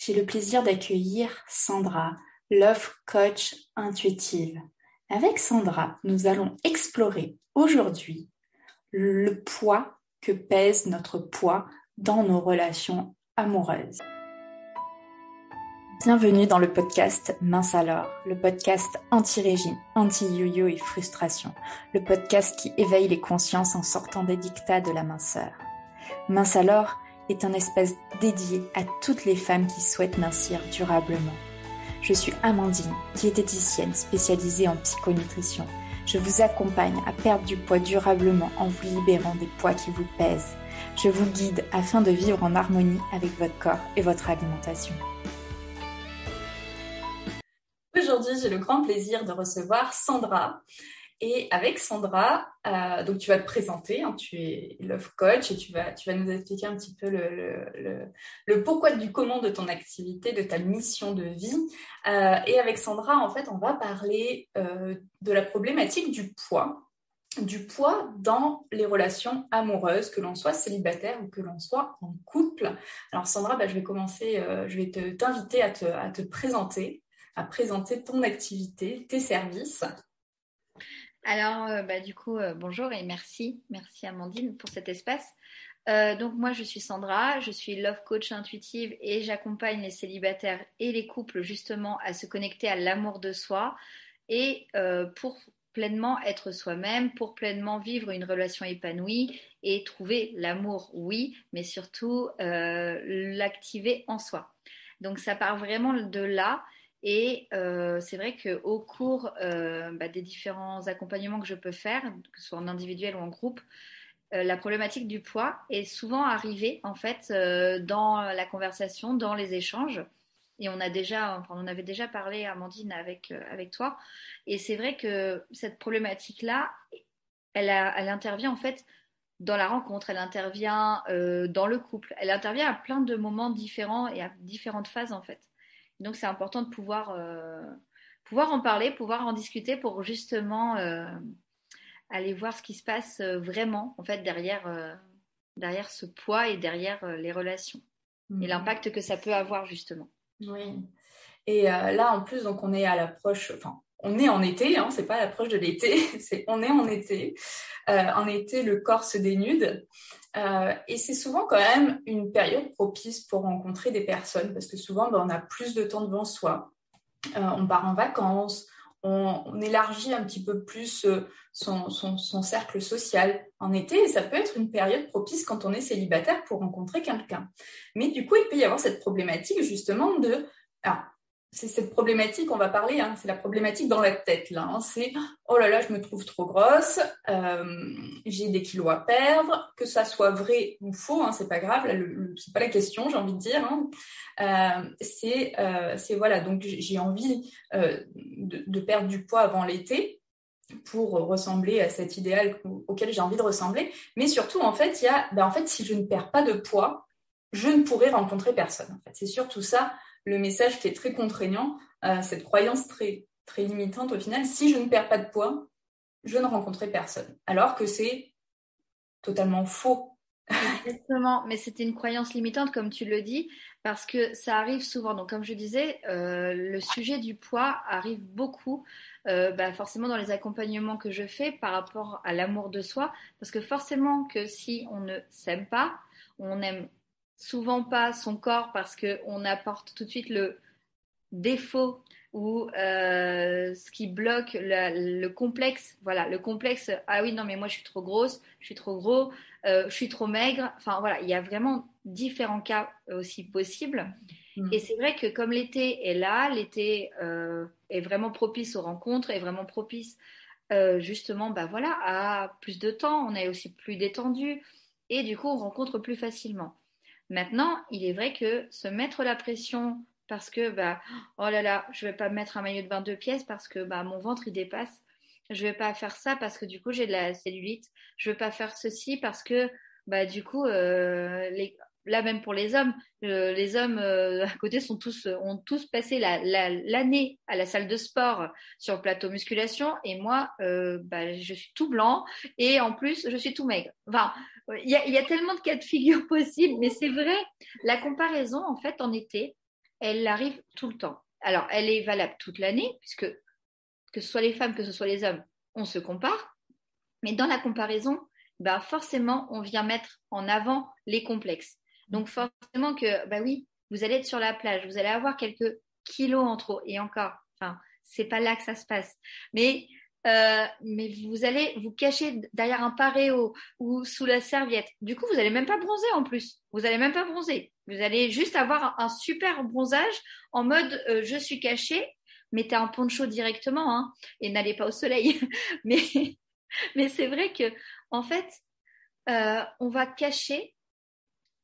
j'ai le plaisir d'accueillir Sandra, Love Coach intuitive. Avec Sandra, nous allons explorer aujourd'hui le poids que pèse notre poids dans nos relations amoureuses. Bienvenue dans le podcast Mince alors, le podcast anti-régime, anti-yo-yo et frustration, le podcast qui éveille les consciences en sortant des dictats de la minceur. Mince alors est un espace dédié à toutes les femmes qui souhaitent mincir durablement. Je suis Amandine, diététicienne spécialisée en psychonutrition. Je vous accompagne à perdre du poids durablement en vous libérant des poids qui vous pèsent. Je vous guide afin de vivre en harmonie avec votre corps et votre alimentation. Aujourd'hui, j'ai le grand plaisir de recevoir Sandra. Et avec Sandra, donc tu vas te présenter, hein, tu es Love Coach et tu vas nous expliquer un petit peu le pourquoi du comment de ton activité, de ta mission de vie. Et avec Sandra, en fait, on va parler de la problématique du poids dans les relations amoureuses, que l'on soit célibataire ou que l'on soit en couple. Alors Sandra, je vais commencer, je vais t'inviter à te présenter, à présenter ton activité, tes services. Alors, bonjour et merci Amandine pour cet espace. Donc moi, je suis Sandra, je suis Love Coach intuitive et j'accompagne les célibataires et les couples justement à se connecter à l'amour de soi et pour pleinement être soi-même, pour pleinement vivre une relation épanouie et trouver l'amour, oui, mais surtout l'activer en soi. Donc ça part vraiment de là. Et c'est vrai qu'au cours des différents accompagnements que je peux faire, que ce soit en individuel ou en groupe, la problématique du poids est souvent arrivée en fait dans la conversation, dans les échanges. Et on avait déjà parlé, Amandine, avec toi. Et c'est vrai que cette problématique-là, elle intervient en fait dans la rencontre, elle intervient dans le couple, elle intervient à plein de moments différents et à différentes phases en fait. Donc, c'est important de pouvoir en parler, pouvoir en discuter pour justement aller voir ce qui se passe vraiment en fait derrière ce poids et derrière les relations et l'impact que ça peut avoir justement. Oui. Et là, en plus, donc on est à l'approche, on est en été, hein, c'est pas l'approche de l'été, on est en été. En été, le corps se dénude. Et c'est souvent quand même une période propice pour rencontrer des personnes parce que souvent, on a plus de temps devant soi. On part en vacances, on élargit un petit peu plus son cercle social en été. Et ça peut être une période propice quand on est célibataire pour rencontrer quelqu'un. Mais du coup, il peut y avoir cette problématique justement de... Alors, c'est cette problématique, on va parler, hein, c'est la problématique dans la tête, là. Hein, c'est « Oh là là, je me trouve trop grosse, j'ai des kilos à perdre », que ça soit vrai ou faux, hein, c'est pas grave, là, c'est pas la question, j'ai envie de dire. Hein. C'est voilà, donc j'ai envie de perdre du poids avant l'été pour ressembler à cet idéal auquel j'ai envie de ressembler. Mais surtout, en fait, il y a, en fait, si je ne perds pas de poids, je ne pourrai rencontrer personne. En fait, c'est surtout ça. Le message qui est très contraignant, cette croyance très, très limitante au final, si je ne perds pas de poids, je ne rencontrerai personne. Alors que c'est totalement faux. Exactement, mais c'était une croyance limitante comme tu le dis, parce que ça arrive souvent. Donc comme je disais, le sujet du poids arrive beaucoup, forcément dans les accompagnements que je fais par rapport à l'amour de soi, parce que forcément que si on ne s'aime pas, on n'aime souvent pas son corps parce qu'on apporte tout de suite le défaut ou ce qui bloque le complexe. Voilà, le complexe, ah oui, non, mais moi je suis trop grosse, je suis trop gros, je suis trop maigre. Enfin voilà, il y a vraiment différents cas aussi possibles. Et c'est vrai que comme l'été est là, l'été est vraiment propice aux rencontres, est vraiment propice justement à plus de temps, on est aussi plus détendu et du coup on rencontre plus facilement. Maintenant, il est vrai que se mettre la pression parce que oh là là, je vais pas me mettre un maillot de bain 2 pièces parce que mon ventre il dépasse. Je vais pas faire ça parce que du coup j'ai de la cellulite. Je vais pas faire ceci parce que du coup là même pour les hommes à côté ont tous passé l'année à la salle de sport sur le plateau musculation et moi je suis tout blanc et en plus je suis tout maigre. Enfin, il y a tellement de cas de figure possibles, mais c'est vrai, la comparaison en fait en été elle arrive tout le temps. Alors, elle est valable toute l'année, puisque que ce soit les femmes, que ce soit les hommes, on se compare. Mais dans la comparaison, bah forcément, on vient mettre en avant les complexes. Donc forcément que, bah oui, vous allez être sur la plage, vous allez avoir quelques kilos en trop. Et encore, enfin, c'est pas là que ça se passe. Mais vous allez vous cacher derrière un paréo ou sous la serviette. Du coup, vous n'allez même pas bronzer en plus. Vous n'allez même pas bronzer. Vous allez juste avoir un super bronzage en mode je suis caché. Mettez un poncho directement hein, et n'allez pas au soleil. Mais c'est vrai que en fait, on va cacher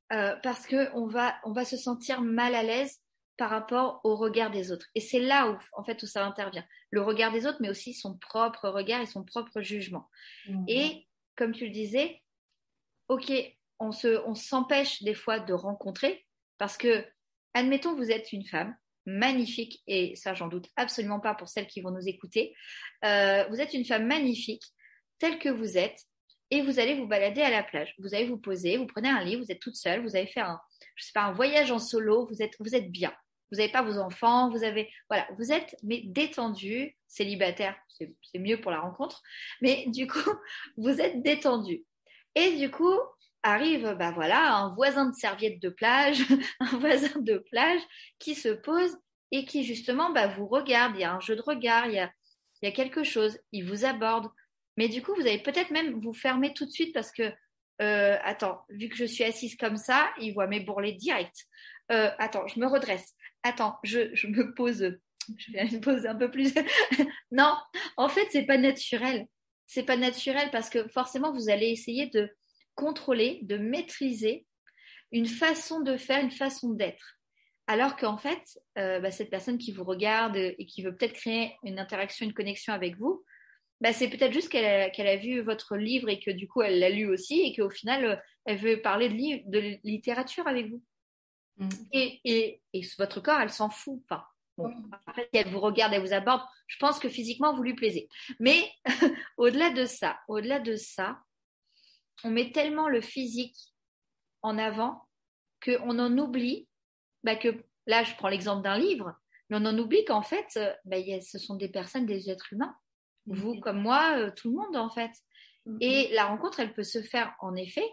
parce qu'on va se sentir mal à l'aise par rapport au regard des autres. Et c'est là où ça intervient. Le regard des autres, mais aussi son propre regard et son propre jugement. Et comme tu le disais, ok, on s'empêche des fois de rencontrer parce que, admettons, vous êtes une femme magnifique, et ça, j'en doute absolument pas pour celles qui vont nous écouter. Vous êtes une femme magnifique, telle que vous êtes, et vous allez vous balader à la plage. Vous allez vous poser, vous prenez un livre, vous êtes toute seule, vous allez faire un voyage en solo, vous êtes bien. Vous n'avez pas vos enfants, vous êtes mais détendu, célibataire, c'est mieux pour la rencontre, mais du coup, vous êtes détendu. Et du coup, arrive, un voisin de serviette de plage, un voisin de plage qui se pose et qui justement vous regarde. Il y a un jeu de regard, il y a quelque chose, il vous aborde. Mais du coup, vous allez peut-être même vous fermer tout de suite parce que, attends, vu que je suis assise comme ça, il voit mes bourrelets direct. Attends, je me redresse. Attends, je me pose. Je vais me poser un peu plus. Non, en fait, c'est pas naturel. C'est pas naturel parce que forcément, vous allez essayer de contrôler, de maîtriser une façon de faire, une façon d'être. Alors qu'en fait, cette personne qui vous regarde et qui veut peut-être créer une interaction, une connexion avec vous, c'est peut-être juste qu'elle a vu votre livre et que du coup, elle l'a lu aussi et qu'au final, elle veut parler de littérature avec vous. Et votre corps, elle s'en fout. Enfin, bon, après, si elle vous regarde, elle vous aborde, je pense que physiquement, vous lui plaisez. Mais au-delà de ça, on met tellement le physique en avant qu'on en oublie que, là, je prends l'exemple d'un livre, mais on en oublie qu'en fait, ce sont des personnes, des êtres humains. Vous, comme moi, tout le monde, en fait. Et la rencontre, elle peut se faire, en effet,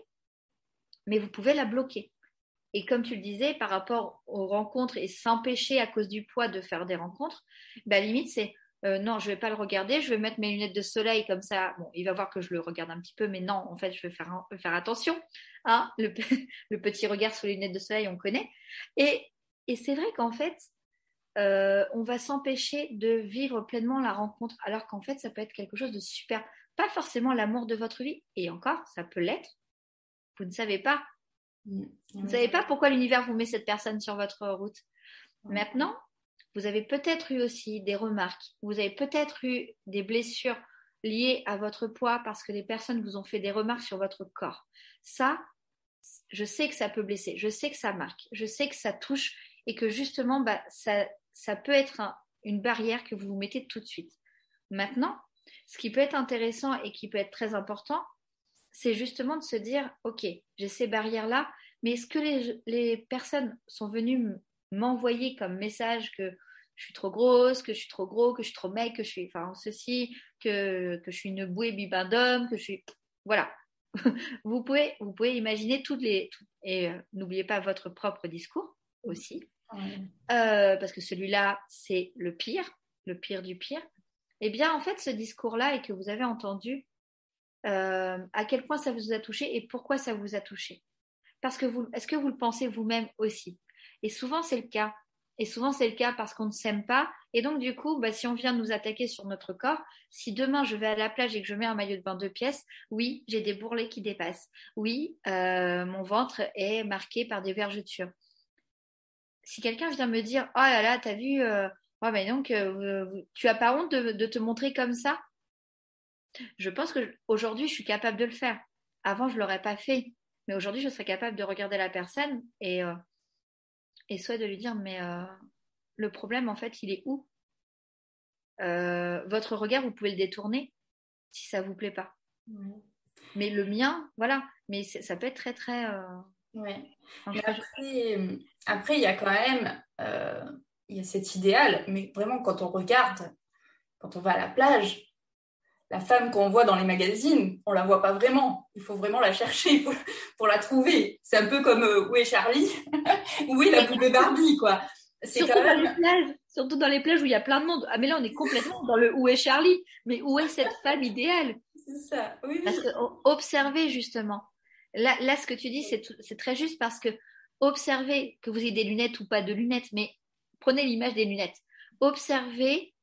mais vous pouvez la bloquer. Et comme tu le disais, par rapport aux rencontres et s'empêcher à cause du poids de faire des rencontres, limite, c'est non, je vais pas le regarder, je vais mettre mes lunettes de soleil comme ça. Bon, il va voir que je le regarde un petit peu, mais non, en fait, je vais faire attention. Hein, le petit regard sous les lunettes de soleil, on connaît. Et c'est vrai qu'en fait, on va s'empêcher de vivre pleinement la rencontre, alors qu'en fait, ça peut être quelque chose de super. Pas forcément l'amour de votre vie, et encore, ça peut l'être. Vous ne savez pas. Vous ne savez pas pourquoi l'univers vous met cette personne sur votre route. Maintenant, vous avez peut-être eu aussi des remarques, vous avez peut-être eu des blessures liées à votre poids parce que les personnes vous ont fait des remarques sur votre corps. Ça, je sais que ça peut blesser, je sais que ça marque, je sais que ça touche et que justement, ça peut être une barrière que vous vous mettez tout de suite. Maintenant, ce qui peut être intéressant et qui peut être très important, c'est justement de se dire, ok, j'ai ces barrières-là, mais est-ce que les personnes sont venues m'envoyer comme message que je suis trop grosse, que je suis trop gros, que je suis trop maigre, que je suis, enfin, ceci, que je suis une bouée bibin d'homme, que je suis, voilà. Vous pouvez imaginer et n'oubliez pas votre propre discours aussi, parce que celui-là, c'est le pire du pire. Eh bien, en fait, ce discours-là et que vous avez entendu, à quel point ça vous a touché et pourquoi ça vous a touché. Parce que est-ce que vous le pensez vous-même aussi? Et souvent c'est le cas. Et souvent c'est le cas parce qu'on ne s'aime pas. Et donc du coup, si on vient nous attaquer sur notre corps, si demain je vais à la plage et que je mets un maillot de bain 2 pièces, oui, j'ai des bourrelets qui dépassent. Oui, mon ventre est marqué par des vergetures. Si quelqu'un vient me dire, oh là là, t'as vu, mais donc tu as pas honte de te montrer comme ça? Je pense qu'aujourd'hui, je suis capable de le faire. Avant, je ne l'aurais pas fait. Mais aujourd'hui, je serais capable de regarder la personne et soit de lui dire, mais le problème, en fait, il est où? Votre regard, vous pouvez le détourner si ça ne vous plaît pas. Mais le mien, voilà. Mais ça peut être très, très... Mais après, il y a quand même il y a cet idéal, mais vraiment, quand on regarde, quand on va à la plage, la femme qu'on voit dans les magazines, on la voit pas vraiment. Il faut vraiment la chercher pour la trouver. C'est un peu comme où est Charlie, où est la poupée Barbie, quoi. C'est Surtout quand dans même... les plages, surtout dans les plages où il y a plein de monde. Ah mais là on est complètement dans le où est Charlie, mais où est cette femme idéale? C'est ça, oui, Parce oui. que observez justement. Là ce que tu dis c'est très juste parce que observez que vous ayez des lunettes ou pas de lunettes, mais prenez l'image des lunettes. Observez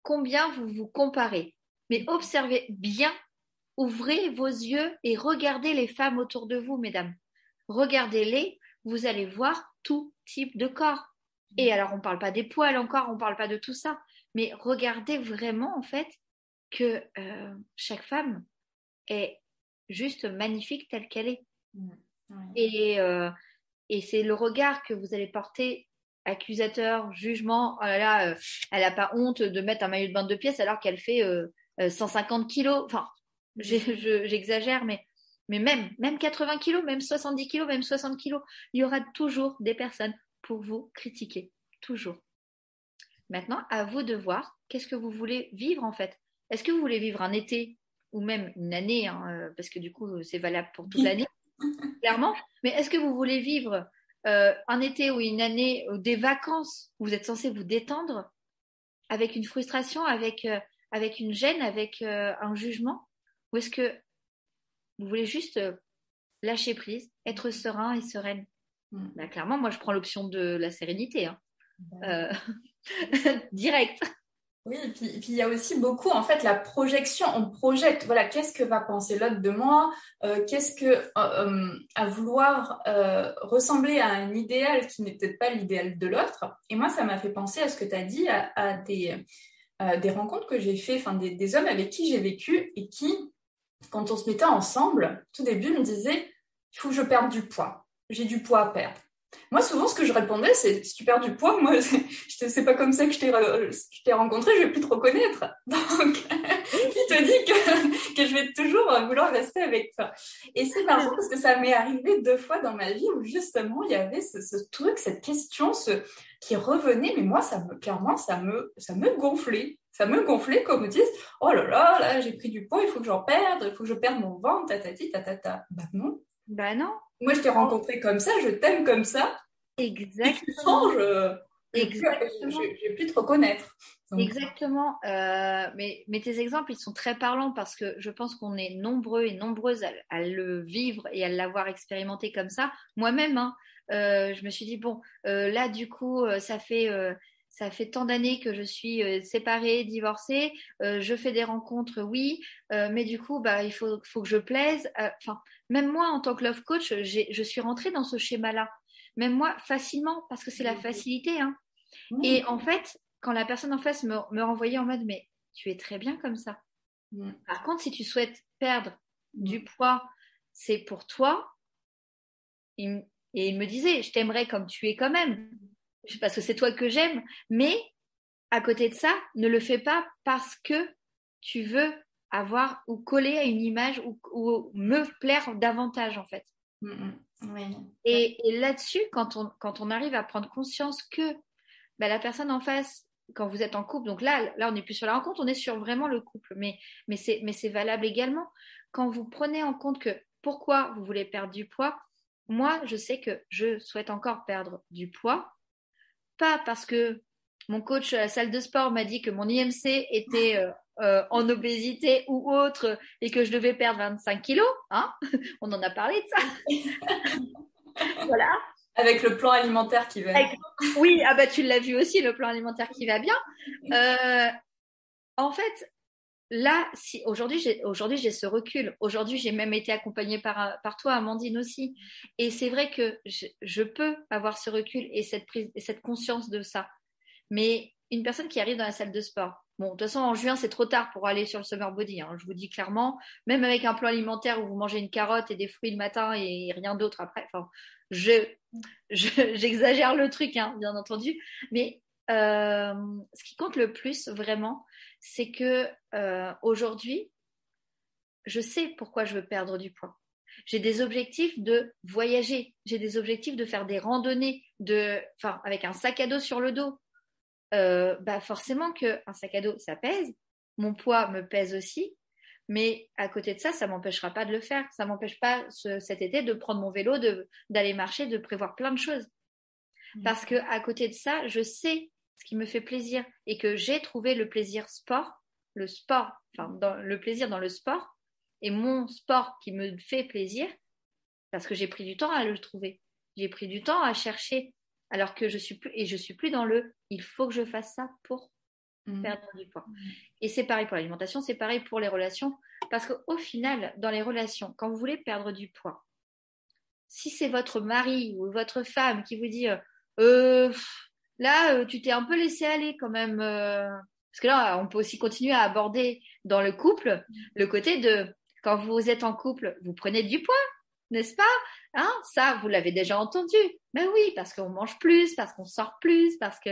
combien vous vous comparez. Mais observez bien, ouvrez vos yeux et regardez les femmes autour de vous, mesdames. Regardez-les, vous allez voir tout type de corps. Et alors, on ne parle pas des poils encore, on ne parle pas de tout ça, mais regardez vraiment, en fait, que chaque femme est juste magnifique telle qu'elle est. Et, et c'est le regard que vous allez porter, accusateur, jugement. Oh là là, elle n'a pas honte de mettre un maillot de bain de 2 pièces alors qu'elle fait 150 kilos. Enfin, j'exagère, mais même 80 kilos, même 70 kilos, même 60 kilos, il y aura toujours des personnes pour vous critiquer. Toujours. Maintenant, à vous de voir qu'est-ce que vous voulez vivre en fait. Est-ce que vous voulez vivre un été ou même une année, hein, parce que du coup, c'est valable pour toute l'année, clairement. Mais est-ce que vous voulez vivre un été ou une année, des vacances où vous êtes censé vous détendre avec une frustration, avec une gêne, avec un jugement? Ou est-ce que vous voulez juste lâcher prise, être serein et sereine? Bah, clairement, moi, je prends l'option de la sérénité. Hein. Direct. Oui, et puis il y a aussi beaucoup, en fait, la projection. On projette, voilà, qu'est-ce que va penser l'autre de moi, qu'est-ce que, à vouloir ressembler à un idéal qui n'est peut-être pas l'idéal de l'autre. Et moi, ça m'a fait penser à ce que tu as dit, à des rencontres que j'ai fait, enfin, des hommes avec qui j'ai vécu et qui, quand on se mettait ensemble, tout début, me disaient, il faut que je perde du poids. J'ai du poids à perdre. Moi, souvent, ce que je répondais, c'est si tu perds du poids, moi, c'est pas comme ça que je t'ai rencontré, je vais plus te reconnaître. Donc, qui te dit que je vais toujours vouloir rester avec toi? Et c'est marrant parce que ça m'est arrivé 2 fois dans ma vie où justement, il y avait ce truc, cette question qui revenait, mais moi, clairement, ça me gonflait. Ça me gonflait comme me disent, oh là, j'ai pris du poids, il faut que j'en perde, il faut que je perde mon ventre, tatati, tatata. Bah non. Bah non. Moi, je t'ai rencontré comme ça, je t'aime comme ça. Et tu Exactement. changes, je vais plus te reconnaître. Donc, Exactement. Mais tes exemples, ils sont très parlants parce que je pense qu'on est nombreux et nombreuses à le vivre et à l'avoir expérimenté comme ça. Moi-même, hein, je me suis dit, bon, là, du coup, ça fait tant d'années que je suis séparée, divorcée. Je fais des rencontres, oui, mais du coup, bah, il faut que je plaise. Enfin, même moi, en tant que love coach, je suis rentrée dans ce schéma-là. Même moi, facilement, parce que c'est la facilité, hein. Et en fait, quand la personne en face me renvoyait en mode, mais tu es très bien comme ça. Par contre, si tu souhaites perdre du poids, c'est pour toi. Et il me disait, je t'aimerais comme tu es quand même, parce que c'est toi que j'aime. Mais à côté de ça, ne le fais pas parce que tu veux avoir ou coller à une image ou me plaire davantage en fait. Oui. Et là-dessus, quand on arrive à prendre conscience que bah, la personne en face, quand vous êtes en couple, donc là on n'est plus sur la rencontre, on est sur vraiment le couple, mais c'est valable également. Quand vous prenez en compte que pourquoi vous voulez perdre du poids, moi, je sais que je souhaite encore perdre du poids, pas parce que mon coach à la salle de sport m'a dit que mon IMC était en obésité ou autre et que je devais perdre 25 kilos, hein. On en a parlé de ça. Voilà. Avec le plan alimentaire qui va. Oui, ah bah tu l'as vu aussi, le plan alimentaire qui va bien. En fait, là, si aujourd'hui j'ai ce recul. Aujourd'hui, j'ai même été accompagnée par toi, Amandine aussi. Et c'est vrai que je peux avoir ce recul et cette conscience de ça. Mais une personne qui arrive dans la salle de sport, bon, de toute façon, en juin, c'est trop tard pour aller sur le summer body, hein, je vous dis clairement. Même avec un plan alimentaire où vous mangez une carotte et des fruits le matin et rien d'autre après. Enfin, j'exagère le truc, hein, bien entendu. Mais ce qui compte le plus, vraiment, c'est que aujourd'hui, je sais pourquoi je veux perdre du poids. J'ai des objectifs de voyager, j'ai des objectifs de faire des randonnées, avec un sac à dos sur le dos. forcément qu'un sac à dos, ça pèse. Mon poids me pèse aussi. Mais à côté de ça, ça ne m'empêchera pas de le faire. Ça ne m'empêche pas cet été de prendre mon vélo, d'aller marcher, de prévoir plein de choses. Parce qu'à côté de ça, je sais ce qui me fait plaisir et que j'ai trouvé le plaisir sport, le plaisir dans le sport et mon sport qui me fait plaisir parce que j'ai pris du temps à le trouver. J'ai pris du temps à chercher alors que je suis plus dans il faut que je fasse ça pour perdre du poids. Et c'est pareil pour l'alimentation, c'est pareil pour les relations parce qu'au final, dans les relations, quand vous voulez perdre du poids, si c'est votre mari ou votre femme qui vous dit là, tu t'es un peu laissé aller quand même. Parce que là, on peut aussi continuer à aborder dans le couple le côté de quand vous êtes en couple, vous prenez du poids, n'est-ce pas? Hein, ça, vous l'avez déjà entendu. Mais oui, parce qu'on mange plus, parce qu'on sort plus, parce que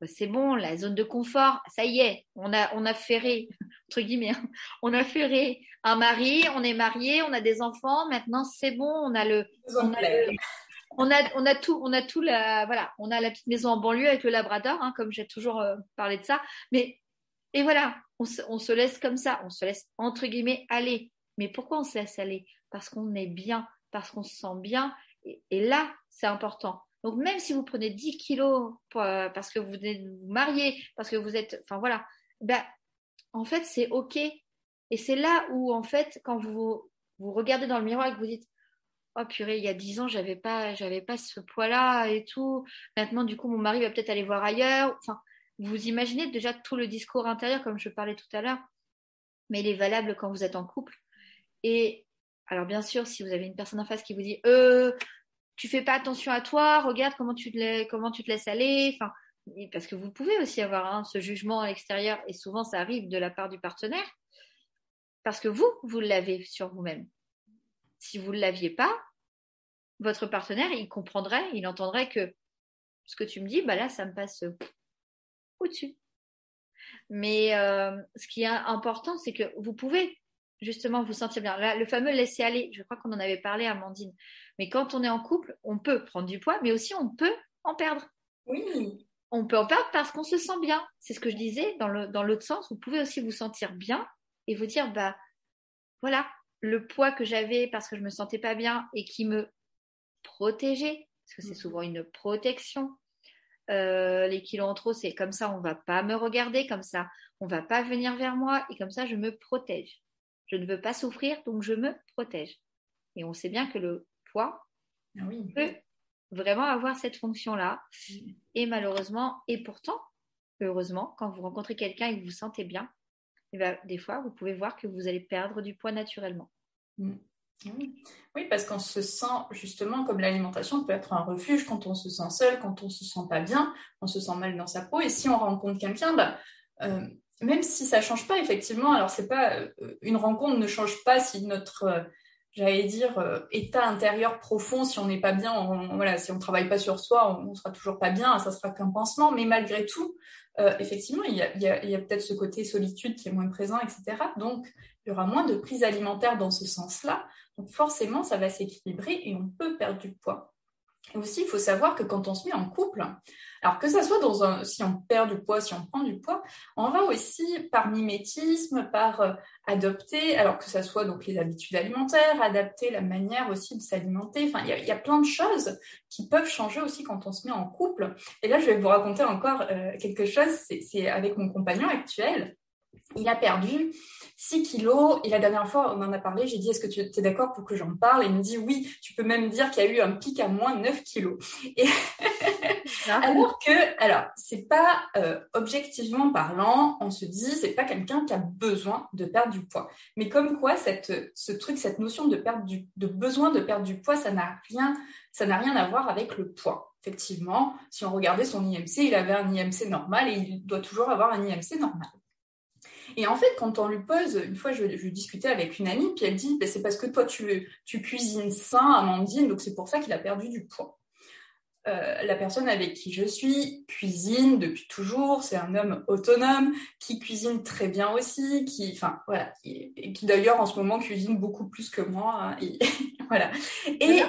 c'est bon, la zone de confort, ça y est, on a ferré, entre guillemets, on a ferré un mari, on est marié, on a des enfants, maintenant c'est bon, on a tout voilà, on a la petite maison en banlieue avec le Labrador, hein, comme j'ai toujours parlé de ça, mais et voilà, on se laisse comme ça, on se laisse entre guillemets aller. Mais pourquoi on se laisse aller? Parce qu'on est bien, parce qu'on se sent bien, et là c'est important. Donc, même si vous prenez 10 kilos parce que vous êtes marié, parce que vous êtes. Enfin, voilà. En fait, c'est OK. Et c'est là où, en fait, quand vous regardez dans le miroir et que vous dites oh purée, il y a 10 ans, j'avais pas ce poids-là et tout. Maintenant, du coup, mon mari va peut-être aller voir ailleurs. Enfin, vous imaginez déjà tout le discours intérieur, comme je parlais tout à l'heure. Mais il est valable quand vous êtes en couple. Et alors, bien sûr, si vous avez une personne en face qui vous dit tu fais pas attention à toi, regarde comment tu te laisses aller. Enfin, parce que vous pouvez aussi avoir ce jugement à l'extérieur et souvent ça arrive de la part du partenaire parce que vous l'avez sur vous-même. Si vous ne l'aviez pas, votre partenaire, il comprendrait, il entendrait que ce que tu me dis, là, ça me passe au-dessus. Mais ce qui est important, c'est que vous pouvez justement vous sentir bien. Là, le fameux laisser aller, je crois qu'on en avait parlé, Amandine. Mais quand on est en couple, on peut prendre du poids, mais aussi on peut en perdre. Oui. On peut en perdre parce qu'on se sent bien. C'est ce que je disais dans l'autre sens. Vous pouvez aussi vous sentir bien et vous dire, voilà, le poids que j'avais parce que je me sentais pas bien et qui me protégeait, parce que c'est souvent une protection. Les kilos en trop, c'est comme ça, on va pas me regarder, comme ça, on va pas venir vers moi et comme ça, je me protège. Je ne veux pas souffrir, donc je me protège. Et on sait bien que le poids peut vraiment avoir cette fonction-là. Et malheureusement, et pourtant, heureusement, quand vous rencontrez quelqu'un et que vous vous sentez bien, des fois, vous pouvez voir que vous allez perdre du poids naturellement. Oui, parce qu'on se sent justement comme l'alimentation peut être un refuge quand on se sent seul, quand on se sent pas bien, on se sent mal dans sa peau. Et si on rencontre quelqu'un, même si ça change pas effectivement, alors c'est pas une rencontre ne change pas si notre état intérieur profond, si on n'est pas bien, si on travaille pas sur soi, on sera toujours pas bien, ça sera qu'un pansement. Mais malgré tout, effectivement, il y a peut-être ce côté solitude qui est moins présent, etc. Donc, il y aura moins de prise alimentaire dans ce sens-là. Donc, forcément, ça va s'équilibrer et on peut perdre du poids. Et aussi, il faut savoir que quand on se met en couple, alors que ça soit si on perd du poids, si on prend du poids, on va aussi par mimétisme, par adopter, alors que ça soit donc les habitudes alimentaires, adapter la manière aussi de s'alimenter. Enfin, il y a plein de choses qui peuvent changer aussi quand on se met en couple. Et là, je vais vous raconter encore quelque chose. C'est avec mon compagnon actuel. Il a perdu 6 kilos et la dernière fois, on en a parlé, j'ai dit, est-ce que tu es d'accord pour que j'en parle? Et il me dit, oui, tu peux même dire qu'il y a eu un pic à moins 9 kilos. Et alors, c'est pas objectivement parlant, on se dit, c'est pas quelqu'un qui a besoin de perdre du poids. Mais comme quoi, cette notion de besoin de perdre du poids, ça n'a rien à voir avec le poids. Effectivement, si on regardait son IMC, il avait un IMC normal et il doit toujours avoir un IMC normal. Et en fait, quand on lui pose, une fois je discutais avec une amie, puis elle dit c'est parce que toi tu cuisines sain, Amandine, donc c'est pour ça qu'il a perdu du poids. La personne avec qui je suis cuisine depuis toujours, c'est un homme autonome qui cuisine très bien aussi, qui d'ailleurs en ce moment cuisine beaucoup plus que moi. Voilà. Et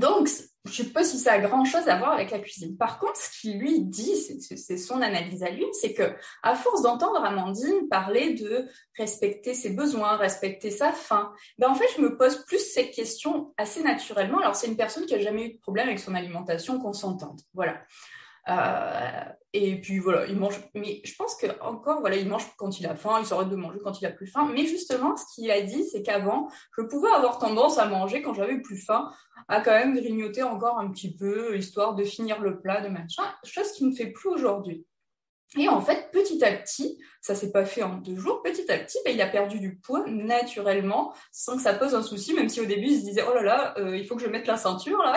donc je ne sais pas si ça a grand-chose à voir avec la cuisine. Par contre, ce qu'il lui dit, c'est son analyse à lui, c'est que à force d'entendre Amandine parler de respecter ses besoins, respecter sa faim, ben en fait, je me pose plus ces questions assez naturellement. Alors, c'est une personne qui a jamais eu de problème avec son alimentation, qu'on s'entende. Voilà. Et puis voilà, il mange. Mais je pense que encore, voilà, il mange quand il a faim, il s'arrête de manger quand il a plus faim. Mais justement, ce qu'il a dit, c'est qu'avant, je pouvais avoir tendance à manger quand j'avais plus faim, à quand même grignoter encore un petit peu, histoire de finir le plat, de machin. Chose qui ne fait plus aujourd'hui. Et en fait, petit à petit, ça s'est pas fait en 2 jours, petit à petit, ben, il a perdu du poids naturellement, sans que ça pose un souci, même si au début, il se disait, oh là là, il faut que je mette la ceinture, là.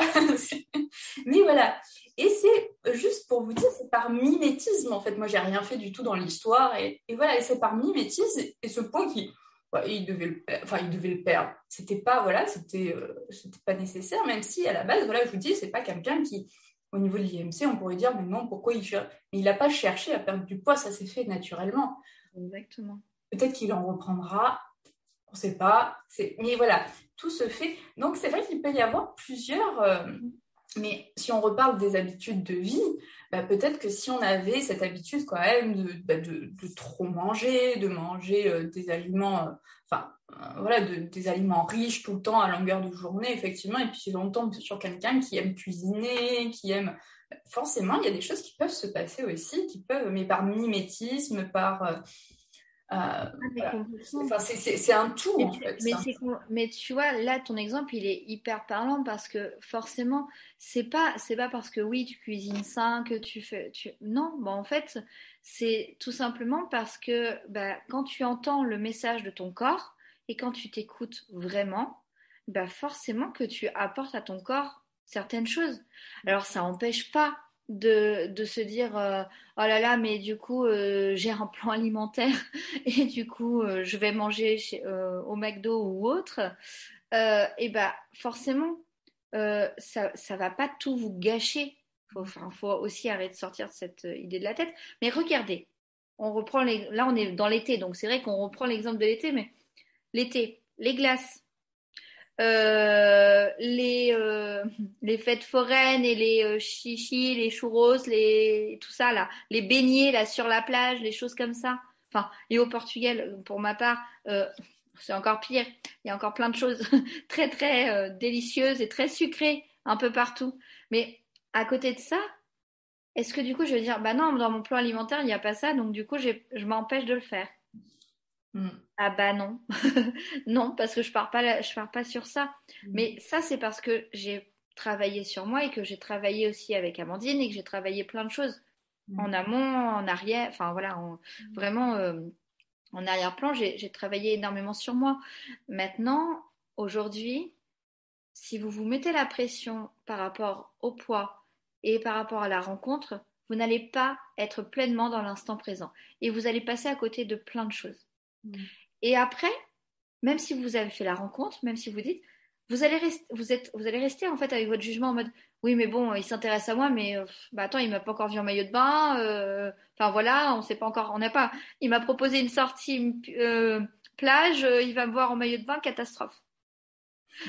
Mais voilà. Et c'est juste pour vous dire, c'est par mimétisme, en fait. Moi, j'ai rien fait du tout dans l'histoire. Et voilà, et c'est par mimétisme. Et ce poids qui, ouais, il devait il devait le perdre. C'était pas, voilà, c'était pas nécessaire, même si à la base, voilà, je vous dis, c'est pas quelqu'un qui, au niveau de l'IMC, on pourrait dire, mais non, pourquoi il fait. Mais il n'a pas cherché à perdre du poids, ça s'est fait naturellement. Exactement. Peut-être qu'il en reprendra, on ne sait pas. Mais voilà, tout se fait. Donc, c'est vrai qu'il peut y avoir plusieurs. Mais si on reparle des habitudes de vie, bah, peut-être que si on avait cette habitude quand même de trop manger, de manger des aliments, voilà, des aliments riches tout le temps à longueur de journée, effectivement, et puis si on tombe sur quelqu'un qui aime cuisiner, qui aime... Forcément, il y a des choses qui peuvent se passer aussi, qui peuvent, mais par mimétisme, par... Mais voilà. complètement. Enfin, c'est un tout, en fait. Mais tu vois, là, ton exemple, il est hyper parlant parce que forcément, c'est pas parce que oui, tu cuisines sain que non, bah, en fait, c'est tout simplement parce que bah, quand tu entends le message de ton corps et quand tu t'écoutes vraiment, bah, forcément que tu apportes à ton corps certaines choses. Alors, ça n'empêche pas de se dire oh là là, mais du coup, j'ai un plan alimentaire et du coup je vais manger au McDo ou autre, et bah forcément ça va pas tout vous gâcher. Faut aussi arrêter de sortir de cette idée de la tête. Mais regardez, là on est dans l'été, donc c'est vrai qu'on reprend l'exemple de l'été, mais l'été, les glaces, les fêtes foraines et les chichis, les churros, tout ça là, les beignets là sur la plage, les choses comme ça. Enfin, et au Portugal, pour ma part, c'est encore pire. Il y a encore plein de choses très très délicieuses et très sucrées un peu partout. Mais à côté de ça, est-ce que du coup je vais dire, bah non, dans mon plan alimentaire il n'y a pas ça, donc du coup je m'empêche de le faire. Ah bah non, non, parce que je pars pas sur ça. Mais ça, c'est parce que j'ai travaillé sur moi et que j'ai travaillé aussi avec Amandine et que j'ai travaillé plein de choses en amont, en arrière, enfin voilà, vraiment en arrière-plan, j'ai travaillé énormément sur moi. Maintenant, aujourd'hui, si vous vous mettez la pression par rapport au poids et par rapport à la rencontre, vous n'allez pas être pleinement dans l'instant présent et vous allez passer à côté de plein de choses. Et après, même si vous avez fait la rencontre, même si vous dites, vous allez rester en fait avec votre jugement en mode, oui, mais bon, il s'intéresse à moi, mais bah attends, il m'a pas encore vu en maillot de bain. Enfin voilà, on sait pas encore, on n'a pas. Il m'a proposé une sortie plage, il va me voir en maillot de bain, catastrophe.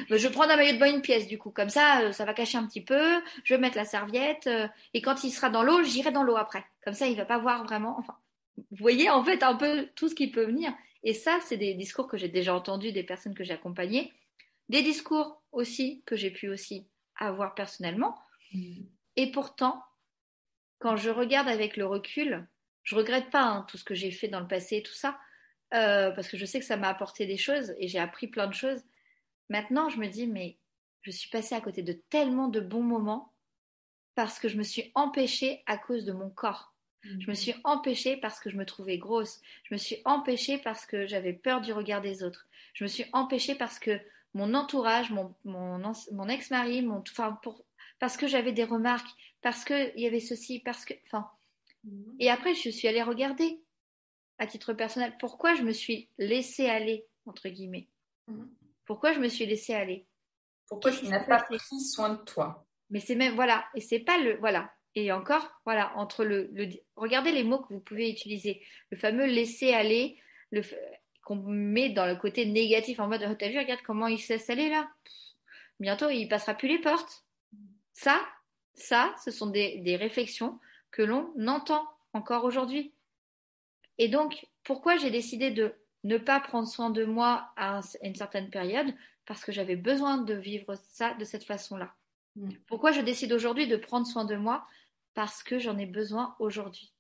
Je vais prendre un maillot de bain une pièce du coup, comme ça, ça va cacher un petit peu. Je vais mettre la serviette et quand il sera dans l'eau, j'irai dans l'eau après. Comme ça, il va pas voir vraiment. Enfin, vous voyez en fait un peu tout ce qui peut venir. Et ça, c'est des discours que j'ai déjà entendus des personnes que j'ai accompagnées, des discours aussi que j'ai pu aussi avoir personnellement. Et pourtant, quand je regarde avec le recul, je regrette pas tout ce que j'ai fait dans le passé et tout ça, parce que je sais que ça m'a apporté des choses et j'ai appris plein de choses. Maintenant, je me dis, mais je suis passée à côté de tellement de bons moments parce que je me suis empêchée à cause de mon corps. Je me suis empêchée parce que je me trouvais grosse. Je me suis empêchée parce que j'avais peur du regard des autres. Je me suis empêchée parce que mon entourage, mon ex-mari, parce que j'avais des remarques, parce qu'il y avait ceci, Et après, je suis allée regarder, à titre personnel, pourquoi je me suis laissée aller, entre guillemets. Pourquoi je me suis laissée aller. Pourquoi tu n'as pas pris soin de toi. Mais c'est même, voilà, et c'est pas le, voilà. Et encore, voilà, entre regardez les mots que vous pouvez utiliser. Le fameux laisser aller, qu'on met dans le côté négatif, en mode, oh, t'as vu, regarde comment il se laisse aller là. Bientôt, il passera plus les portes. Ça, ce sont des réflexions que l'on entend encore aujourd'hui. Et donc, pourquoi j'ai décidé de ne pas prendre soin de moi à une certaine période? Parce que j'avais besoin de vivre ça de cette façon-là. Pourquoi je décide aujourd'hui de prendre soin de moi? Parce que j'en ai besoin aujourd'hui.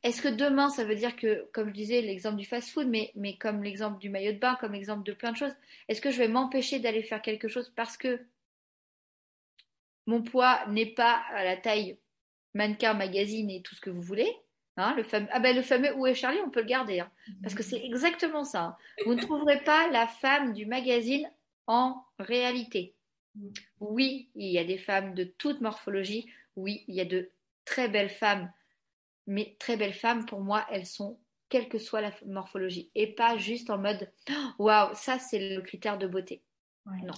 Est-ce que demain, ça veut dire que, comme je disais, l'exemple du fast-food, mais comme l'exemple du maillot de bain, comme l'exemple de plein de choses, est-ce que je vais m'empêcher d'aller faire quelque chose parce que mon poids n'est pas à la taille mannequin, magazine et tout ce que vous voulez? Hein, le fameux Où est Charlie, on peut le garder. Hein, parce que c'est exactement ça. Hein. Vous ne trouverez pas la femme du magazine en réalité. Oui, il y a des femmes de toute morphologie. Oui, il y a de très belles femmes. Mais très belles femmes, pour moi, elles sont quelle que soit la morphologie. Et pas juste en mode waouh, ça c'est le critère de beauté. Ouais. Non.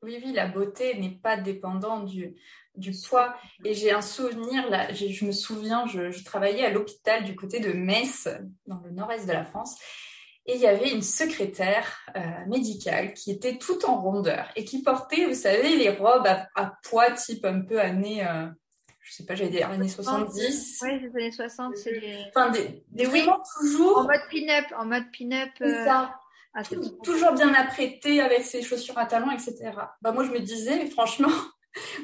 Oui, la beauté n'est pas dépendante du poids. Et j'ai un souvenir, là, je me souviens, je travaillais à l'hôpital du côté de Metz, dans le nord-est de la France, et il y avait une secrétaire médicale qui était toute en rondeur et qui portait, vous savez, les robes à poids type un peu années, je sais pas, j'allais dire années 70. Oui, les années 60, c'est des... Enfin, oui, vraiment toujours... en mode pin-up. C'est ça. Ah, c'est Toujours bien apprêtée avec ses chaussures à talons, etc. Bah, moi, je me disais, franchement,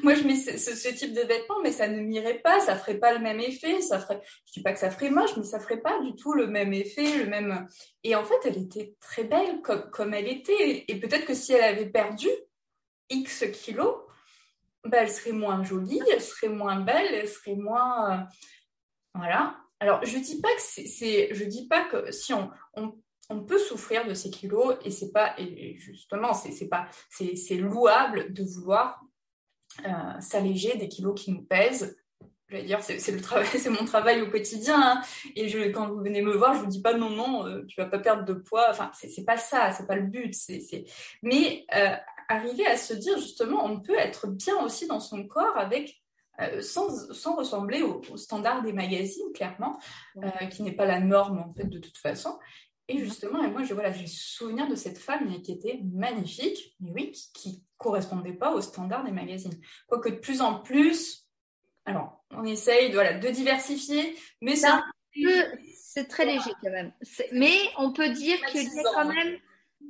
moi, je mets ce type de vêtements, mais ça ne m'irait pas, ça ferait pas le même effet, je dis pas que ça ferait moche, mais ça ferait pas du tout le même effet, le même. Et en fait, elle était très belle comme elle était. Et peut-être que si elle avait perdu X kilos, bah, elle serait moins jolie, elle serait moins belle, elle serait moins, voilà. Alors, je dis pas que je dis pas que si on peut souffrir de ces kilos et c'est pas, et justement, c'est louable de vouloir s'alléger des kilos qui nous pèsent. Je vais dire, c'est le travail, c'est mon travail au quotidien. Hein. Et quand vous venez me voir, je vous dis pas non, tu vas pas perdre de poids. Enfin, c'est pas ça, c'est pas le but. Mais arriver à se dire justement, on peut être bien aussi dans son corps avec sans ressembler au standard des magazines, clairement, qui n'est pas la norme en fait de toute façon. Et justement, et moi, j'ai souvenir de cette femme qui était magnifique, mais oui, qui correspondait pas au standard des magazines. Quoique de plus en plus, alors, on essaye de diversifier, mais c'est très léger quand même. Mais on peut dire qu'il y a quand même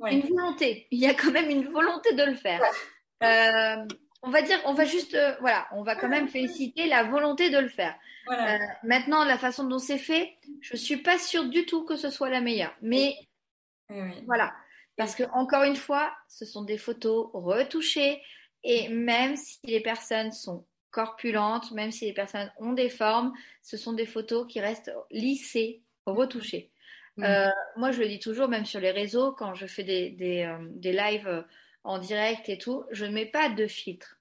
une volonté. Il y a quand même une volonté de le faire. On va dire, on va juste, on va quand même féliciter la volonté de le faire. Voilà. Maintenant, la façon dont c'est fait, je suis pas sûre du tout que ce soit la meilleure. Mais voilà, parce que encore une fois, ce sont des photos retouchées et même si les personnes sont corpulentes, même si les personnes ont des formes, ce sont des photos qui restent lissées, retouchées. Moi, je le dis toujours, même sur les réseaux, quand je fais des lives en direct et tout, je ne mets pas de filtre.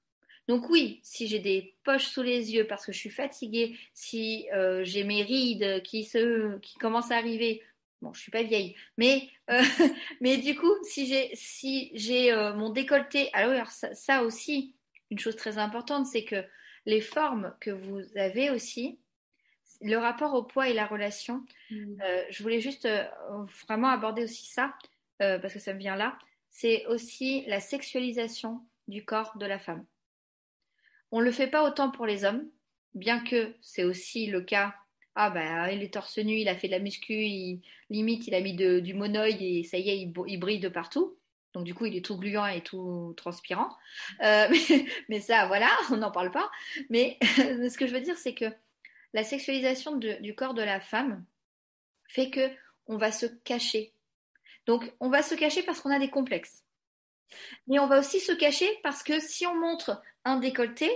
Donc oui, si j'ai des poches sous les yeux parce que je suis fatiguée, si j'ai mes rides qui commencent à arriver, bon, je suis pas vieille, mais mais du coup, si j'ai mon décolleté, alors ça aussi, une chose très importante, c'est que les formes que vous avez aussi, le rapport au poids et la relation. Je voulais juste vraiment aborder aussi ça, parce que ça me vient là. C'est aussi la sexualisation du corps de la femme. On ne le fait pas autant pour les hommes, bien que c'est aussi le cas. Ah bah il est torse nu, il a fait de la muscu, limite il a mis du monoï et ça y est, il brille de partout. Donc du coup il est tout gluant et tout transpirant. Mais ça voilà, on n'en parle pas. Mais ce que je veux dire c'est que la sexualisation du corps de la femme fait que on va se cacher. Donc on va se cacher parce qu'on a des complexes. Mais on va aussi se cacher parce que si on montre un décolleté,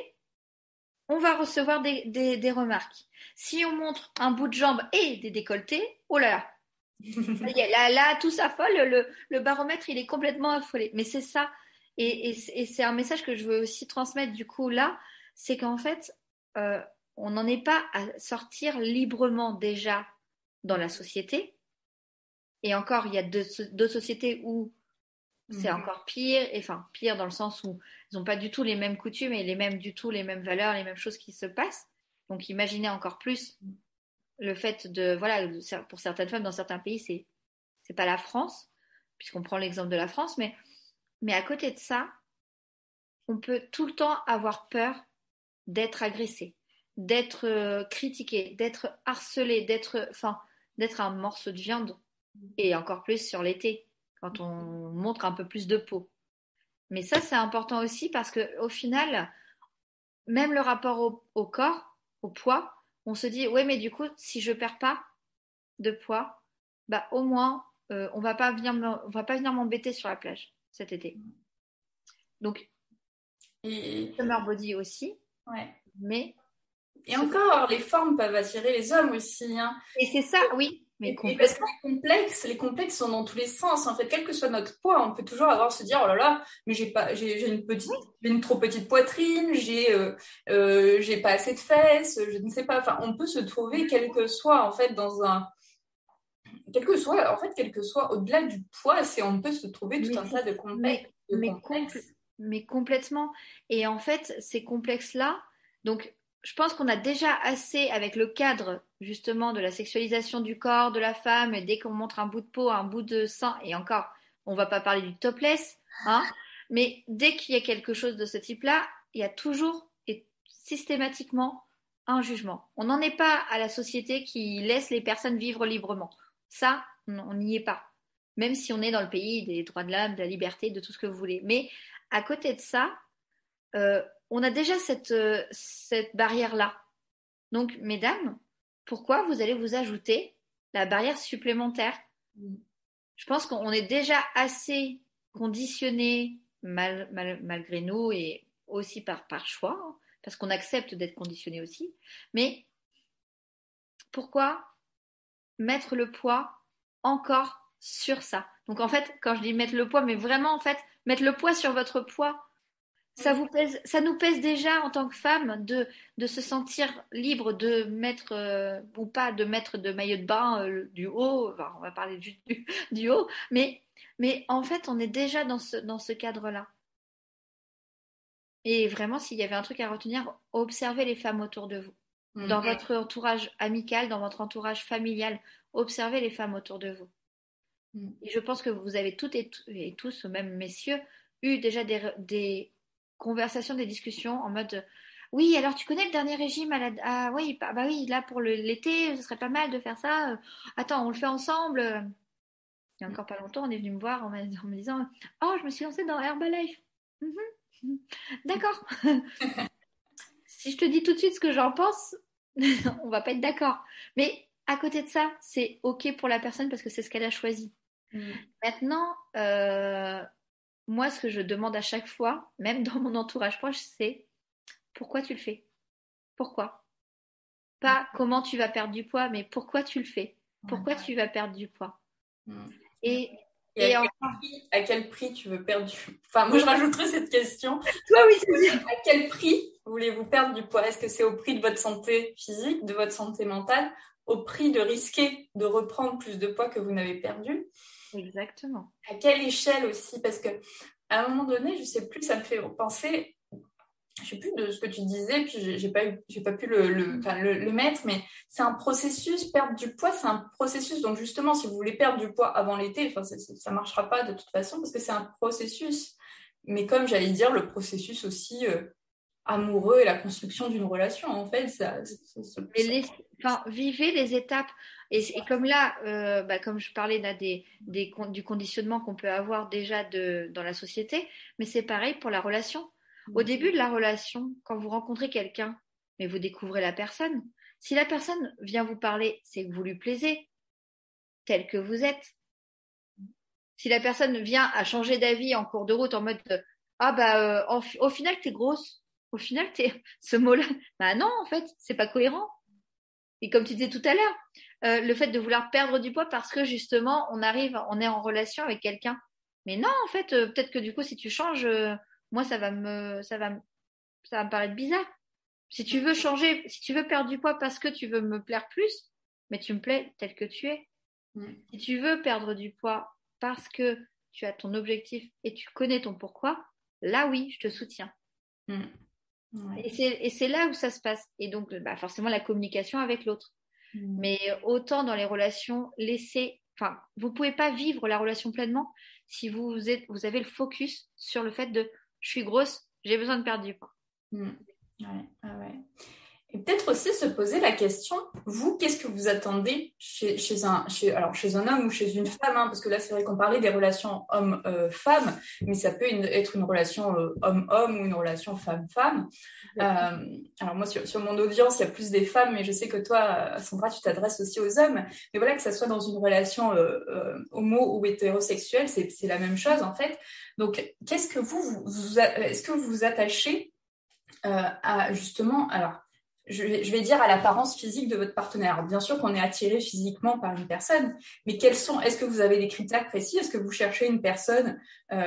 on va recevoir des remarques. Si on montre un bout de jambe et des décolletés, oh là là, là tout s'affole, le baromètre il est complètement affolé. Mais c'est ça, et c'est un message que je veux aussi transmettre du coup là, c'est qu'en fait, on n'en est pas à sortir librement déjà dans la société. Et encore, il y a d'autres sociétés où c'est encore pire, enfin pire dans le sens où ils n'ont pas du tout les mêmes coutumes et les mêmes valeurs, les mêmes choses qui se passent. Donc imaginez encore plus le fait de, voilà, pour certaines femmes dans certains pays, c'est pas la France, puisqu'on prend l'exemple de la France, mais à côté de ça, on peut tout le temps avoir peur d'être agressé, d'être critiqué, d'être harcelé, d'être un morceau de viande. Et encore plus sur l'été, quand on montre un peu plus de peau. Mais ça, c'est important aussi parce qu'au final, même le rapport au corps, au poids, on se dit, ouais, mais du coup, si je perds pas de poids, bah au moins, on va pas venir m'embêter sur la plage cet été. Donc, Et summer body aussi, ouais. mais Et encore, les formes peuvent attirer les hommes aussi, hein. et c'est ça, oui, mais Et parce que complètement. les complexes sont dans tous les sens. En fait, quel que soit notre poids, on peut toujours avoir se dire, oh là là, mais j'ai une trop petite poitrine, j'ai pas assez de fesses, je ne sais pas. Enfin, on peut se trouver quel que soit en fait quel que soit au-delà du poids, on peut se trouver tout Mais, un tas de mais, complexes. mais complètement. Et en fait, ces complexes-là, donc je pense qu'on a déjà assez avec le cadre justement de la sexualisation du corps de la femme, et dès qu'on montre un bout de peau, un bout de sein, et encore, on va pas parler du topless, hein, mais dès qu'il y a quelque chose de ce type-là, il y a toujours et systématiquement un jugement. On n'en est pas à la société qui laisse les personnes vivre librement. Ça, on n'y est pas, même si on est dans le pays des droits de l'homme, de la liberté, de tout ce que vous voulez. Mais à côté de ça, on a déjà cette barrière-là. Donc, mesdames, pourquoi vous allez vous ajouter la barrière supplémentaire? Je pense qu'on est déjà assez conditionnés malgré nous et aussi par choix, hein, parce qu'on accepte d'être conditionné aussi. Mais pourquoi mettre le poids encore sur ça? Donc en fait, quand je dis mettre le poids, mais vraiment en fait, mettre le poids sur votre poids, ça nous pèse déjà en tant que femme de se sentir libre de mettre ou pas de mettre de maillot de bain du haut, enfin, on va parler du haut, mais en fait on est déjà dans ce cadre-là. Et vraiment, s'il y avait un truc à retenir, observez les femmes autour de vous. Dans votre entourage amical, dans votre entourage familial, observez les femmes autour de vous. Et je pense que vous avez toutes et tous, même messieurs, eu déjà des conversations, des discussions en mode oui, alors tu connais le dernier régime oui, bah oui, là pour l'été, ce serait pas mal de faire ça. Attends, on le fait ensemble. Il y a encore pas longtemps, on est venu me voir en me disant oh, je me suis lancée dans Herbalife. D'accord. Si je te dis tout de suite ce que j'en pense, on va pas être d'accord. Mais à côté de ça, c'est ok pour la personne parce que c'est ce qu'elle a choisi. Maintenant, moi, ce que je demande à chaque fois, même dans mon entourage proche, c'est pourquoi tu le fais? Pourquoi? Pas comment tu vas perdre du poids, mais pourquoi tu le fais? Pourquoi tu vas perdre du poids? Et à quel prix tu veux perdre du... Enfin, moi, je rajouterais cette question. Toi, oui, c'est sûr. À quel prix voulez-vous perdre du poids? Est-ce que c'est au prix de votre santé physique, de votre santé mentale, au prix de risquer de reprendre plus de poids que vous n'avez perdu? Exactement. À quelle échelle aussi? Parce que à un moment donné, je sais plus, ça me fait penser, je sais plus de ce que tu disais, puis j'ai pas pu le mettre, mais c'est un processus, perdre du poids, c'est un processus. Donc justement, si vous voulez perdre du poids avant l'été, enfin, ça marchera pas de toute façon parce que c'est un processus. Mais comme j'allais dire, le processus aussi amoureux et la construction d'une relation, en fait, vivez les étapes. Et comme là, comme je parlais là, du conditionnement qu'on peut avoir déjà dans la société, mais c'est pareil pour la relation. Au début de la relation, quand vous rencontrez quelqu'un, mais vous découvrez la personne, si la personne vient vous parler, c'est que vous lui plaisez, tel que vous êtes. Si la personne vient à changer d'avis en cours de route en mode au final t'es grosse, au final t'es ce mot-là, bah non en fait c'est pas cohérent. Et comme tu disais tout à l'heure, le fait de vouloir perdre du poids parce que justement on est en relation avec quelqu'un. Mais non en fait peut-être que du coup si tu changes, moi ça va me paraître bizarre. Si tu veux changer, si tu veux perdre du poids parce que tu veux me plaire plus, mais tu me plais tel que tu es. Si tu veux perdre du poids parce que tu as ton objectif et tu connais ton pourquoi, là oui, je te soutiens. Ouais. Et c'est là où ça se passe. Et donc, forcément, la communication avec l'autre. Mais autant dans les relations, vous pouvez pas vivre la relation pleinement si vous avez le focus sur le fait de je suis grosse, J'ai besoin de perdre du poids. Ouais. Et peut-être aussi se poser la question, vous, qu'est-ce que vous attendez chez un homme ou chez une femme, hein, parce que là, c'est vrai qu'on parlait des relations homme-femme, mais ça peut être une relation homme-homme ou une relation femme-femme. Alors moi, sur mon audience, il y a plus des femmes, mais je sais que toi, Sandra, tu t'adresses aussi aux hommes. Mais voilà, que ça soit dans une relation homo ou hétérosexuelle, c'est la même chose, en fait. Donc, qu'est-ce que est-ce que vous vous attachez à justement, alors, je vais dire à l'apparence physique de votre partenaire. Alors, bien sûr qu'on est attiré physiquement par une personne, mais est-ce que vous avez des critères précis? Est-ce que vous cherchez une personne,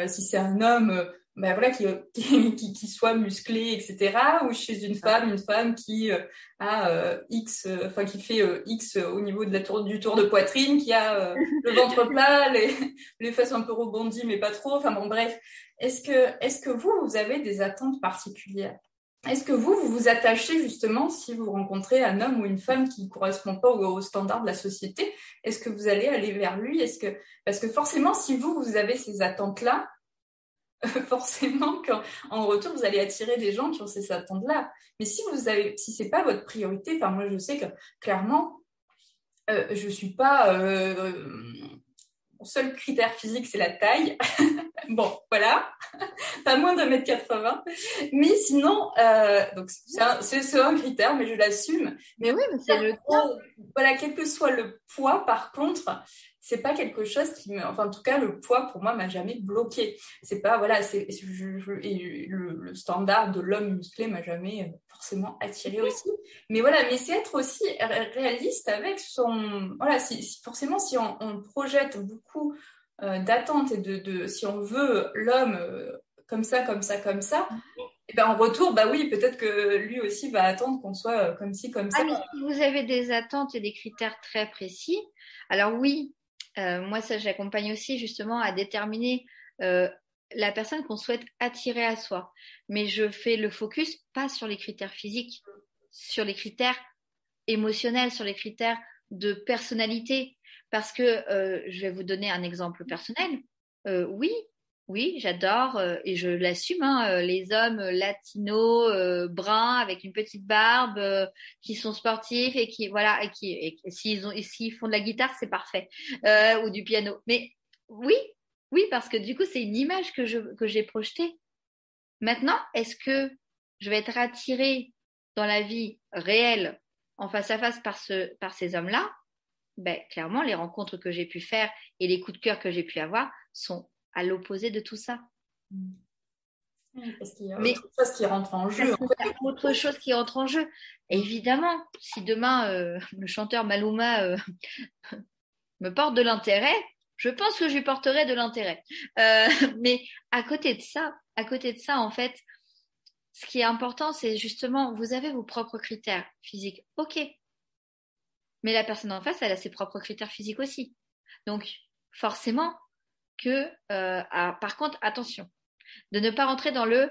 si c'est un homme, voilà, qui soit musclé, etc., ou chez une femme qui a X, enfin qui fait X au niveau de du tour de poitrine, qui a le ventre plat, les fesses un peu rebondies, mais pas trop. Enfin bon, bref. Est-ce que vous avez des attentes particulières? Est-ce que vous vous attachez justement, si vous rencontrez un homme ou une femme qui ne correspond pas aux standards de la société, est-ce que vous allez aller vers lui? Parce que forcément, si vous avez ces attentes-là, forcément qu'en retour, vous allez attirer des gens qui ont ces attentes-là. Mais si c'est pas votre priorité, enfin moi je sais que clairement, je suis pas mon seul critère physique, c'est la taille. Bon, voilà, pas moins d'1,80 m. Mais sinon, donc c'est un critère, mais je l'assume. Mais oui, mais c'est le cas. Voilà, quel que soit le poids, par contre, c'est pas quelque chose enfin, en tout cas, le poids pour moi m'a jamais bloqué. C'est pas, voilà, et le standard de l'homme musclé m'a jamais forcément attiré aussi. Mais voilà, mais c'est être aussi réaliste avec voilà, forcément, si on projette beaucoup d'attente et si on veut l'homme comme ça, et ben en retour, bah oui, peut-être que lui aussi va attendre qu'on soit comme ci, comme ça. Ah, mais si vous avez des attentes et des critères très précis, alors oui, moi ça j'accompagne aussi justement à déterminer la personne qu'on souhaite attirer à soi. Mais je fais le focus pas sur les critères physiques, sur les critères émotionnels, sur les critères de personnalité. Parce que je vais vous donner un exemple personnel. Oui, oui, j'adore et je l'assume, hein, les hommes latinos, bruns, avec une petite barbe, qui sont sportifs et qui, voilà, et s'ils font de la guitare, c'est parfait, ou du piano. Mais oui, oui, parce que du coup, c'est une image que j'ai projetée. Maintenant, est-ce que je vais être attirée dans la vie réelle, en face à face par ces hommes-là? Ben, clairement, les rencontres que j'ai pu faire et les coups de cœur que j'ai pu avoir sont à l'opposé de tout ça. Oui, parce qu'il y a Mais autre chose qui rentre en jeu. parce qu'il y a autre chose qui entre en jeu. Évidemment, si demain le chanteur Maluma me porte de l'intérêt, je pense que je lui porterai de l'intérêt. Mais à côté de ça, en fait, ce qui est important, c'est justement, vous avez vos propres critères physiques. Ok. Mais la personne en face, elle a ses propres critères physiques aussi. Donc, forcément que, par contre, attention, de ne pas rentrer dans là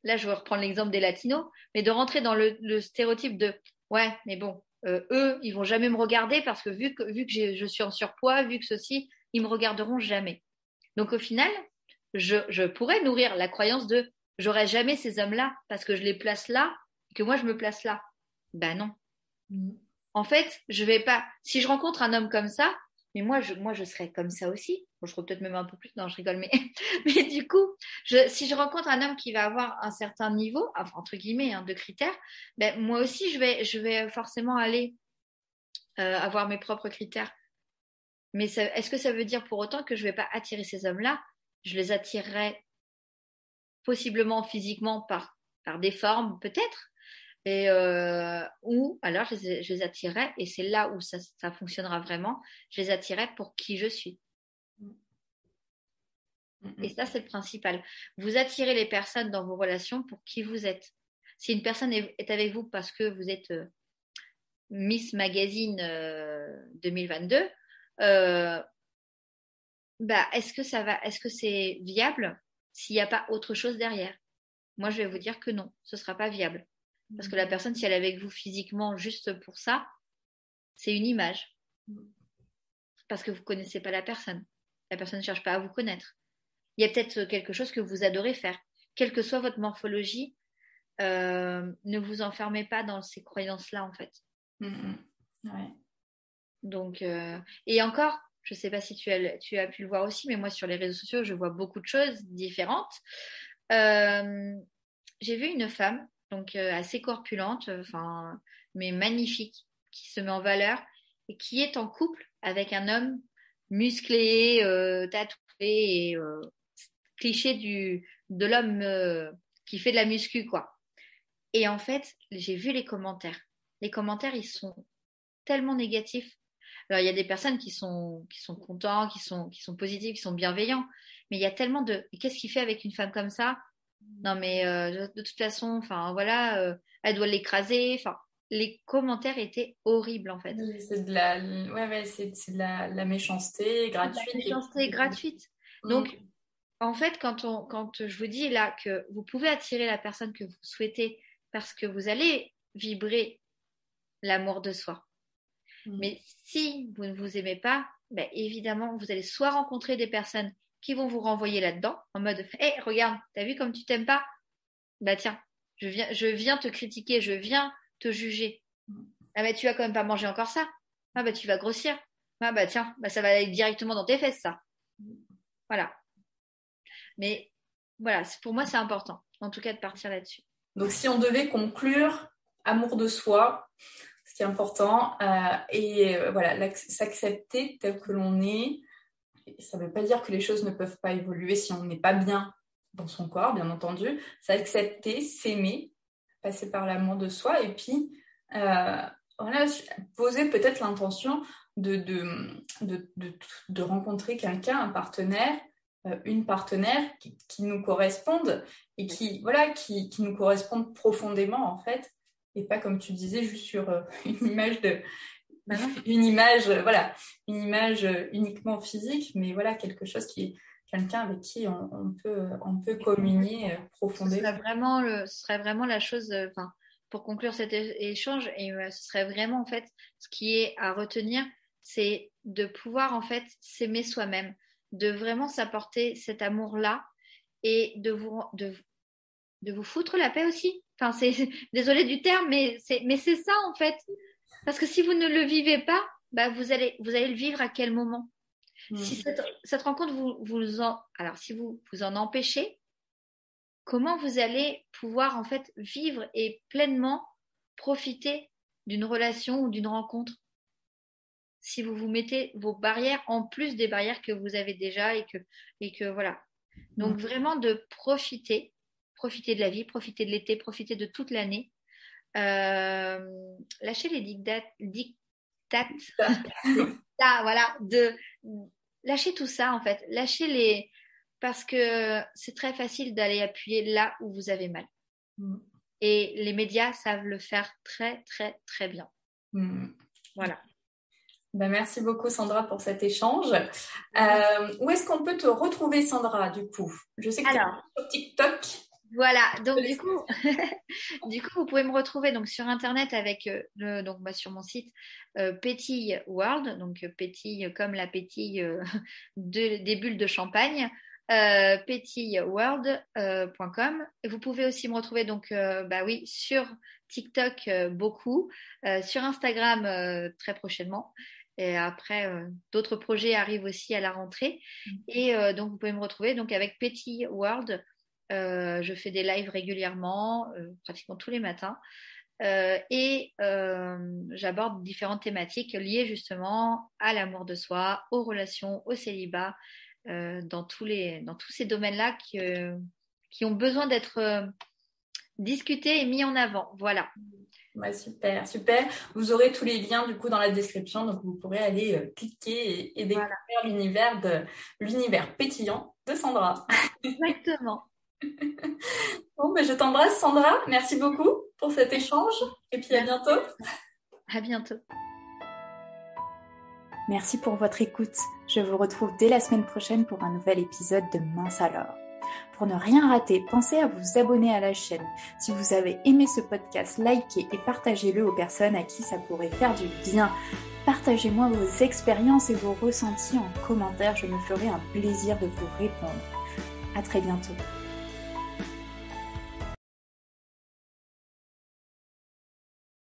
je vais reprendre l'exemple des latinos, mais de rentrer dans le stéréotype de, ouais, mais bon, eux, ils vont jamais me regarder parce que vu que je suis en surpoids, vu que ceci, ils me regarderont jamais. Donc au final, je pourrais nourrir la croyance de, j'aurai jamais ces hommes-là parce que je les place là, et que moi je me place là. Ben non. En fait, je vais pas. Si je rencontre un homme comme ça, mais moi, je serais comme ça aussi. Bon, je serais peut-être même un peu plus. Non, je rigole, mais, mais du coup, si je rencontre un homme qui va avoir un certain niveau, enfin, entre guillemets, hein, de critères, ben, moi aussi, je vais forcément aller avoir mes propres critères. Mais est-ce que ça veut dire pour autant que je vais pas attirer ces hommes-là? Je les attirerai possiblement physiquement par des formes, peut-être, ou alors je les attirerai, et c'est là où ça fonctionnera vraiment, je les attirerai pour qui je suis. Et ça, c'est le principal. Vous attirez les personnes dans vos relations pour qui vous êtes. Si une personne est avec vous parce que vous êtes Miss Magazine 2022, bah, est-ce que c'est viable s'il n'y a pas autre chose derrière? Moi, je vais vous dire que non, ce ne sera pas viable. Parce que la personne, si elle est avec vous physiquement juste pour ça, c'est une image. Parce que vous ne connaissez pas la personne. La personne ne cherche pas à vous connaître. Il y a peut-être quelque chose que vous adorez faire. quelle que soit votre morphologie, ne vous enfermez pas dans ces croyances-là, en fait. Ouais. Donc, et encore, je ne sais pas si tu as pu le voir aussi, mais moi, sur les réseaux sociaux, je vois beaucoup de choses différentes. J'ai vu une femme, donc assez corpulente, mais magnifique, qui se met en valeur et qui est en couple avec un homme musclé, tatoué et cliché de l'homme qui fait de la muscu, quoi. Et en fait, j'ai vu les commentaires. Les commentaires, ils sont tellement négatifs. Alors, il y a des personnes qui sont contents, qui sont positifs, qui sont bienveillants. Mais il y a tellement de... Qu'est-ce qu'il fait avec une femme comme ça? Non, mais de toute façon, voilà, elle doit l'écraser. Les commentaires étaient horribles, en fait. C'est de la, c'est de la méchanceté gratuite. La méchanceté gratuite. Donc, en fait, quand je vous dis là que vous pouvez attirer la personne que vous souhaitez parce que vous allez vibrer l'amour de soi. Mais si vous ne vous aimez pas, ben évidemment, vous allez soit rencontrer des personnes qui vont vous renvoyer là-dedans, en mode « Hey, regarde, t'as vu comme tu t'aimes pas? Bah tiens, je viens te critiquer, je viens te juger. Ah bah tu vas quand même pas manger encore ça. Ah bah tu vas grossir. Ah bah tiens, bah ça va aller directement dans tes fesses, ça. » Voilà. Mais voilà, pour moi, c'est important, en tout cas, de partir là-dessus. Donc, si on devait conclure, amour de soi, ce qui est important, voilà, s'accepter tel que l'on est. Ça ne veut pas dire que les choses ne peuvent pas évoluer si on n'est pas bien dans son corps, bien entendu. C'est accepter, s'aimer, passer par l'amour de soi et puis voilà, poser peut-être l'intention de rencontrer quelqu'un, un partenaire, une partenaire qui nous corresponde et qui nous corresponde profondément en fait, et pas comme tu disais juste sur une image uniquement physique, mais voilà, quelque chose qui est quelqu'un avec qui on peut communier profondément. Ce serait vraiment la chose, pour conclure cet échange, et ce serait vraiment en fait ce qui est à retenir, c'est de pouvoir en fait s'aimer soi-même, de vraiment s'apporter cet amour-là et de vous foutre la paix aussi. Enfin, désolée du terme, mais c'est ça en fait. Parce que si vous ne le vivez pas, bah vous allez le vivre à quel moment? Si cette rencontre si vous en empêchez, comment vous allez pouvoir en fait vivre et pleinement profiter d'une relation ou d'une rencontre? Si vous vous mettez vos barrières en plus des barrières que vous avez déjà et que voilà. Donc vraiment de profiter de la vie, profiter de l'été, profiter de toute l'année. Lâcher les dictats. Voilà, lâcher tout ça en fait. Parce que c'est très facile d'aller appuyer là où vous avez mal. Et les médias savent le faire très, très, très bien. Voilà. Ben, merci beaucoup Sandra pour cet échange. Où est-ce qu'on peut te retrouver Sandra du coup? Je sais que tu es sur TikTok. Voilà, donc du coup, vous pouvez me retrouver donc sur internet avec sur mon site Pétille World, donc pétille comme la pétille des bulles de champagne, pétilleworld.com. Et vous pouvez aussi me retrouver donc sur TikTok beaucoup, sur Instagram très prochainement. Et après, d'autres projets arrivent aussi à la rentrée. Et donc vous pouvez me retrouver donc avec Pétille World. Je fais des lives régulièrement, pratiquement tous les matins, et j'aborde différentes thématiques liées justement à l'amour de soi, aux relations, au célibat, dans tous ces domaines-là qui ont besoin d'être discutés et mis en avant. Voilà. Ouais, super, super. Vous aurez tous les liens du coup dans la description, donc vous pourrez aller cliquer et découvrir l'univers pétillant de Sandra. Exactement. Bon, je t'embrasse Sandra, merci beaucoup pour cet échange et puis à bientôt. À bientôt. Merci pour votre écoute. Je vous retrouve dès la semaine prochaine pour un nouvel épisode de Mince alors. Pour ne rien rater, pensez à vous abonner à la chaîne. Si vous avez aimé ce podcast, likez et partagez-le aux personnes à qui ça pourrait faire du bien. Partagez-moi vos expériences et vos ressentis en commentaire, je me ferai un plaisir de vous répondre. À très bientôt.